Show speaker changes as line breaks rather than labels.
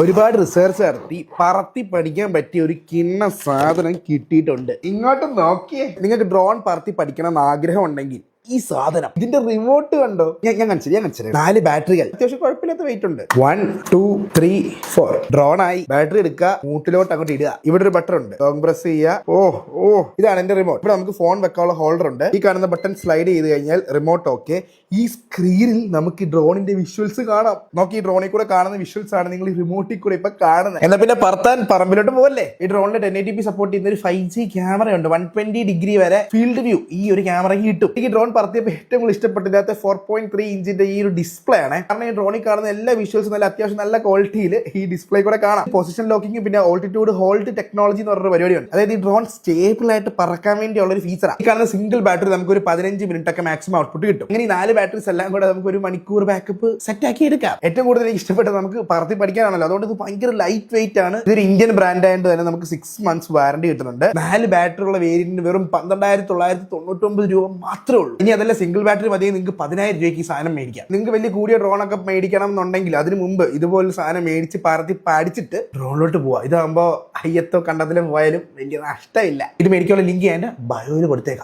ഒരുപാട് റിസർച്ച് നടത്തി പറത്തി പഠിക്കാൻ പറ്റിയ ഒരു കിണ്ണ സാധനം കിട്ടിയിട്ടുണ്ട്. ഇങ്ങോട്ട് നോക്കിയേ. നിങ്ങൾക്ക് ഡ്രോൺ പറത്തി പഠിക്കണം എന്ന് ആഗ്രഹം ഉണ്ടെങ്കിൽ ഈ സാധനം, ഇതിന്റെ റിമോട്ട് കണ്ടോ? ഞാൻ കാണിച്ചു 4 ബാറ്ററികൾ, അത്യാവശ്യം കുഴപ്പമില്ലാത്ത വെയിറ്റ് ഉണ്ട്. 1 2 3 4 ഡ്രോൺ ആയി. ബാറ്ററി എടുക്കുക, മൂട്ടിലോട്ട് അങ്ങോട്ട് ഇടുക. ഇവിടെ ഒരു ബട്ടൺ ഉണ്ട്, ലോങ് പ്രസ് ചെയ്യുക. ഇതാണ് എന്റെ റിമോട്ട്. ഇവിടെ നമുക്ക് ഫോൺ വെക്കാനുള്ള ഹോൾഡർ ഉണ്ട്. ഈ കാണുന്ന ബട്ടൺ സ്ലൈഡ് ചെയ്ത് കഴിഞ്ഞാൽ റിമോട്ട് ഓക്കെ. ഈ സ്ക്രീനിൽ നമുക്ക് ഡ്രോണിന്റെ വിഷ്വൽസ് കാണാം. നോക്കി, ഈ ഡ്രോണിൽ കൂടെ കാണുന്ന വിഷ്വൽസ് ആണ് നിങ്ങൾ ഈ റിമോട്ടിൽ കൂടെ ഇപ്പൊ കാണുന്നത്. എന്നാ പിന്നെ പറത്താൻ പറമ്പിലോട്ട് പോകല്ലേ. ഈ ഡ്രോണിന്റെ 1080p സപ്പോർട്ട് ചെയ്യുന്ന ഒരു 5G ക്യാമറ ഉണ്ട്. 120 ഡിഗ്രി വരെ ഫീൽഡ് വ്യൂ ഈ ഒരു ക്യാമറയ്ക്ക് കിട്ടും. ഈ ഡ്രോൺ പറത്തിയപ്പോൾ ഏറ്റവും കൂടുതൽ ഇഷ്ടപ്പെട്ടതിനകത്ത് 4.3 ഇഞ്ചിന്റെ ഈ ഒരു ഡിസ്പ്ലേ ആണ്. കാരണം ഈ ഡ്രോണിൽ കാണുന്ന എല്ലാ വിഷ്വൽസും നല്ല അത്യാവശ്യം നല്ല ക്വാളിറ്റിയിൽ ഈ ഡിസ്പ്ലേ കൂടെ കാണാം. പൊസിഷൻ ലോക്കിംഗ്, പിന്നെ ഓൾട്ടിറ്റ്യൂഡ് ഹോൾഡ് ടെക്നോളജി എന്ന് പറഞ്ഞൊരു പരിപാടിയുണ്ട്. അതായത് ഈ ഡ്രോൺ സ്റ്റേബിൾ ആയിട്ട് പറക്കാൻ വേണ്ടിയുള്ള ഒരു ഫീച്ചറാണ്. ഈ കാണുന്ന സിംഗിൾ ബാറ്ററി നമുക്ക് ഒരു 15 മിനിറ്റ് ഒക്കെ മാക്സിമം ഔട്ട്പുട്ട് കിട്ടും. ഇങ്ങനെ ഈ 4 ബാറ്ററീസ് എല്ലാം കൂടെ നമുക്ക് ഒരു മണിക്കൂർ ബാക്കപ്പ് സെറ്റ് ആക്കി എടുക്കാം. ഏറ്റവും കൂടുതൽ എനിക്ക് ഇഷ്ടപ്പെട്ടത് നമുക്ക് പറത്തി പഠിക്കാനാണല്ലോ, അതുകൊണ്ട് ഇത് ഭയങ്കര ലൈറ്റ് വെയിറ്റ് ആണ്. ഇതൊരു ഇന്ത്യൻ ബ്രാൻഡ് ആയതുകൊണ്ട് തന്നെ നമുക്ക് 6 months വാറണ്ടി കിട്ടുന്നുണ്ട്. 4 ബാറ്ററി ഉള്ള വേരിയന്റിന് വെറും 12,999 രൂപ മാത്രമേ ഉള്ളൂ. ഇനി അതല്ല, സിംഗിൾ ബാറ്ററി മതി, നിങ്ങൾക്ക് 10,000 രൂപയ്ക്ക് ഈ സാധനം മേടിക്കാം. നിങ്ങൾക്ക് വലിയ കൂടിയ ഡ്രോൺ ഒക്കെ മേടിക്കണം എന്നുണ്ടെങ്കിൽ അതിന് മുമ്പ് ഇതുപോലെ സാധനം മേടിച്ച് പറത്തി പഠിച്ചിട്ട് ഡ്രോണിലോട്ട് പോവാം. ഇതാകുമ്പോൾ അയ്യത്തോ കണ്ടതിലും പോയാലും വലിയ നഷ്ടമില്ല. ഇത് മേടിക്കാനുള്ള ലിങ്ക് ഞാൻ ബയോയിൽ കൊടുത്തേക്കാം.